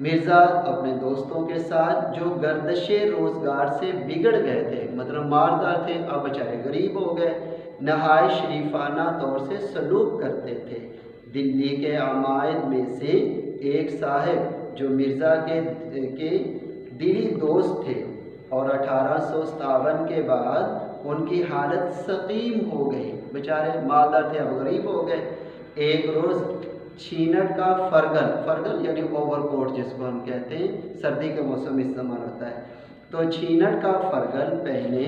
مرزا اپنے دوستوں کے ساتھ جو گردش روزگار سے بگڑ گئے تھے، مطلب ماردار تھے، اب بیچارے غریب ہو گئے، نہایت شریفانہ طور سے سلوک کرتے تھے۔ دلی کے عمائد میں سے ایک صاحب جو مرزا کے دلی دوست تھے اور 1857 کے بعد ان کی حالت سقیم ہو گئی، بیچارے مالدار تھے اب غریب ہو گئے۔ ایک روز چھینٹ کا فرگل یعنی اوور کوٹ جس کو ہم کہتے ہیں، سردی کے موسم میں استعمال ہوتا ہے، تو چھینٹ کا فرگل پہنے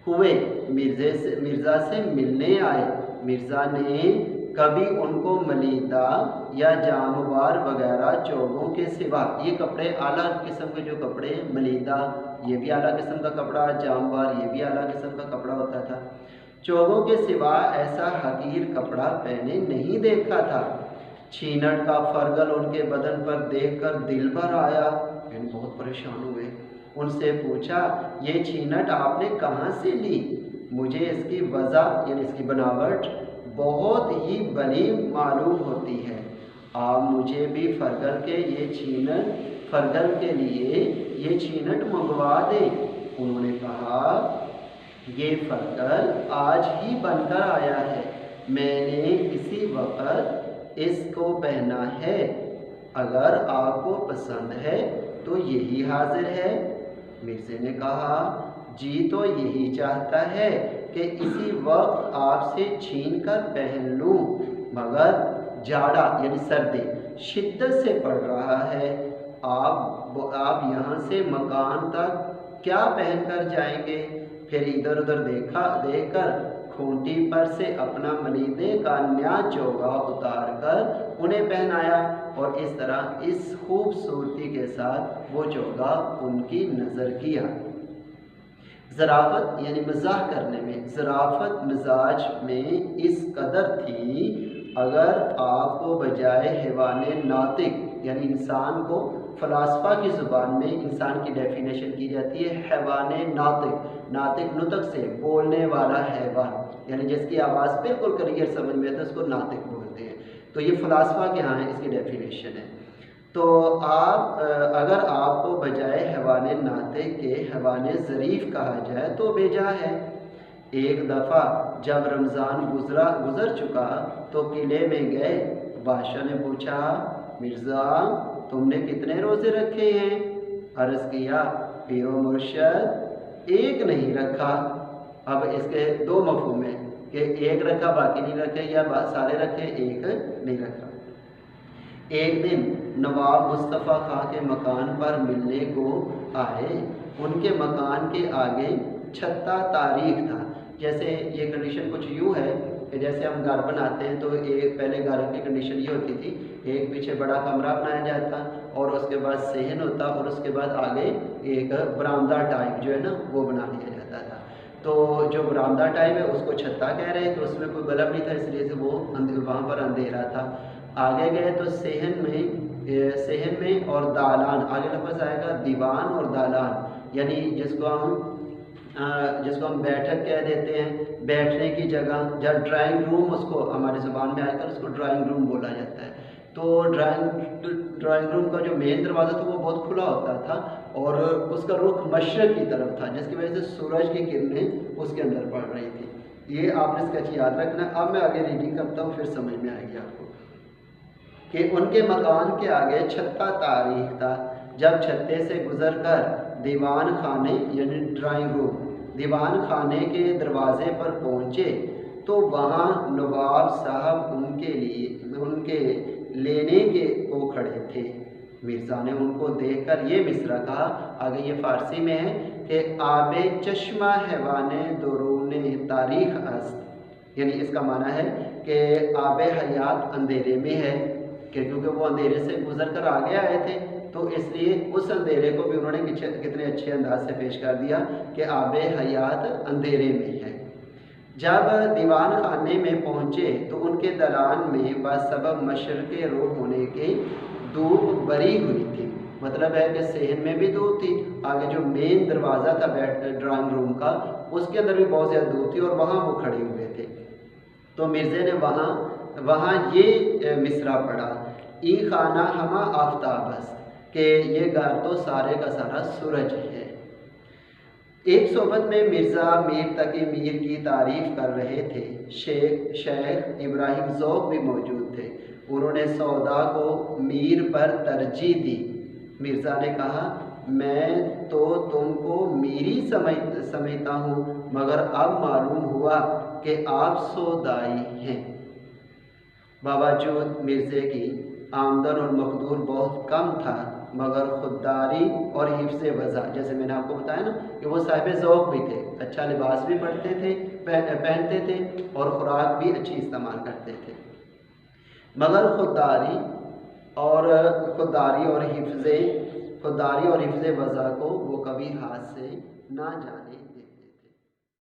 ہوئے مرزا سے ملنے آئے۔ مرزا نے کبھی ان کو ملیدہ یا جاموار وغیرہ چوگوں کے سوا، یہ کپڑے اعلیٰ قسم کے جو کپڑے ملیدہ یہ بھی اعلیٰ قسم کا کپڑا، جاموار یہ بھی اعلیٰ قسم کا کپڑا ہوتا تھا، چوگوں کے سوا ایسا حقیر کپڑا پہنے نہیں دیکھا تھا۔ چھینٹ کا فرگل ان کے بدن پر دیکھ کر دل بھر آیا، یعنی بہت پریشان ہوئے۔ ان سے پوچھا، یہ چھینٹ آپ نے کہاں سے لی؟ مجھے اس کی وضع یعنی اس کی بناوٹ بہت ہی بھلی معلوم ہوتی ہے، آپ مجھے بھی فرگل کے لیے یہ چھینٹ منگوا دیں۔ انہوں نے کہا، یہ فرگل آج ہی بن کر آیا ہے، میں نے اسی وقت اس کو پہنا ہے، اگر آپ کو پسند ہے تو یہی حاضر ہے۔ مرزا نے کہا، جی تو یہی چاہتا ہے کہ اسی وقت آپ سے چھین کر پہن لوں، مگر جاڑا یعنی سردی شدت سے پڑ رہا ہے، آپ یہاں سے مکان تک کیا پہن کر جائیں گے؟ پھر ادھر ادھر دیکھ کر کھونٹی پر سے اپنا ملیدے کا نیا چوگا اتار کر انہیں پہنایا، اور اس طرح اس خوبصورتی کے ساتھ وہ چوگا ان کی نظر کیا۔ ظرافت یعنی مزاح کرنے میں، ظرافت مزاج میں اس قدر تھی، اگر آپ کو بجائے حیوان ناطق یعنی انسان کو فلاسفہ کی زبان میں انسان کی ڈیفینیشن کی جاتی ہے حیوان ناطق نطق سے بولنے والا حیوان، یعنی جس کی آواز بالکل کلیئر سمجھ میں آتا ہے اس کو ناطق بولتے ہیں، تو یہ فلاسفہ کے ہاں اس کی ڈیفینیشن ہے۔ تو اگر آپ کو بجائے حیوان ناطق کے حیوان ظریف کہا جائے تو بھیجا ہے۔ ایک دفعہ جب رمضان گزر چکا تو قلعے میں گئے، بادشاہ نے پوچھا، مرزا تم نے کتنے روزے رکھے ہیں؟ عرض کیا، پیر و مرشد ایک نہیں رکھا۔ اب اس کے دو مفہوم ہیں کہ ایک رکھا باقی نہیں رکھے، یا سارے رکھے ایک نہیں رکھا۔ ایک دن نواب مصطفیٰ خان کے مکان پر ملنے کو آئے، ان کے مکان کے آگے چھتا تاریخ تھا۔ جیسے یہ کنڈیشن کچھ یوں ہے کہ جیسے ہم گھر بناتے ہیں تو پہلے گھر کی کنڈیشن یہ ہوتی تھی، ایک پیچھے بڑا کمرہ بنایا جاتا اور اس کے بعد صحن ہوتا اور اس کے بعد آگے ایک برآمدہ ٹائپ جو ہے نا وہ بنا دیا جاتا تھا۔ تو جو برآمدہ ٹائپ ہے اس کو چھتا کہہ رہے ہیں کہ اس میں کوئی بلب نہیں تھا، اس لیے سے وہ وہاں پر اندھیرا تھا۔ آگے گئے تو صحن میں اور دالان، آگے لفظ آئے گا دیوان اور دالان، یعنی جس کو ہم بیٹھک کہہ دیتے ہیں، بیٹھنے کی جگہ، یا ڈرائنگ روم اس کو ہماری زبان میں آئے کر اس کو ڈرائنگ روم بولا جاتا ہے۔ تو ڈرائنگ روم کا جو مین دروازہ تھا وہ بہت کھلا ہوتا تھا اور اس کا رخ مشرق کی طرف تھا، جس کی وجہ سے سورج کی کرنیں اس کے اندر پڑ رہی تھی۔ یہ آپ نے اسکیچ یاد رکھنا۔ اب میں آگے ریڈنگ کرتا ہوں، پھر سمجھ میں آئے گی آپ کو کہ ان کے مکان کے آگے چھتا تاریخ تھا۔ جب چھتے سے گزر کر دیوان خانے یعنی ڈرائنگ روم، دیوان خانے کے دروازے پر پہنچے تو وہاں نواب صاحب ان کے لینے کے کو کھڑے تھے۔ مرزا نے ان کو دیکھ کر یہ مصرع کہا، آگے یہ فارسی میں ہے کہ آب چشمہ حیوان درون تاریخ است، یعنی اس کا معنی ہے کہ آب حیات اندھیرے میں ہے، کہ کیونکہ وہ اندھیرے سے گزر کر آگے آئے تھے تو اس لیے اس اندھیرے کو بھی انہوں نے کتنے اچھے انداز سے پیش کر دیا کہ آب حیات اندھیرے میں ہے۔ جب دیوان خانے میں پہنچے تو ان کے دلان میں بسبب مشرق رو ہونے کے دھوپ بری ہوئی تھی، مطلب ہے کہ صحن میں بھی دھوپ تھی، آگے جو مین دروازہ تھا ڈرائنگ روم کا اس کے اندر بھی بہت زیادہ دھوپ تھی اور وہاں وہ کھڑے ہوئے تھے۔ تو مرزا نے وہاں یہ مصرع پڑھا، ای خانہ ہما آفتاب است، کہ یہ گھر تو سارے کا سارا سورج ہے۔ ایک صحبت میں مرزا میر تقی میر کی تعریف کر رہے تھے، شیخ ابراہیم ذوق بھی موجود تھے۔ انہوں نے سودا کو میر پر ترجیح دی۔ مرزا نے کہا، میں تو تم کو میری سمجھتا ہوں، مگر اب معلوم ہوا کہ آپ سودائی ہیں۔ باوجود مرزے کی آمدن اور مقدور بہت کم تھا، مگر خودداری اور حفظ وضع، جیسے میں نے آپ کو بتایا نا کہ وہ صاحب ذوق بھی تھے، اچھا لباس بھی پہنتے تھے اور خوراک بھی اچھی استعمال کرتے تھے، مگر خودداری اور حفظ وضع کو وہ کبھی ہاتھ سے نہ جانے دیتے۔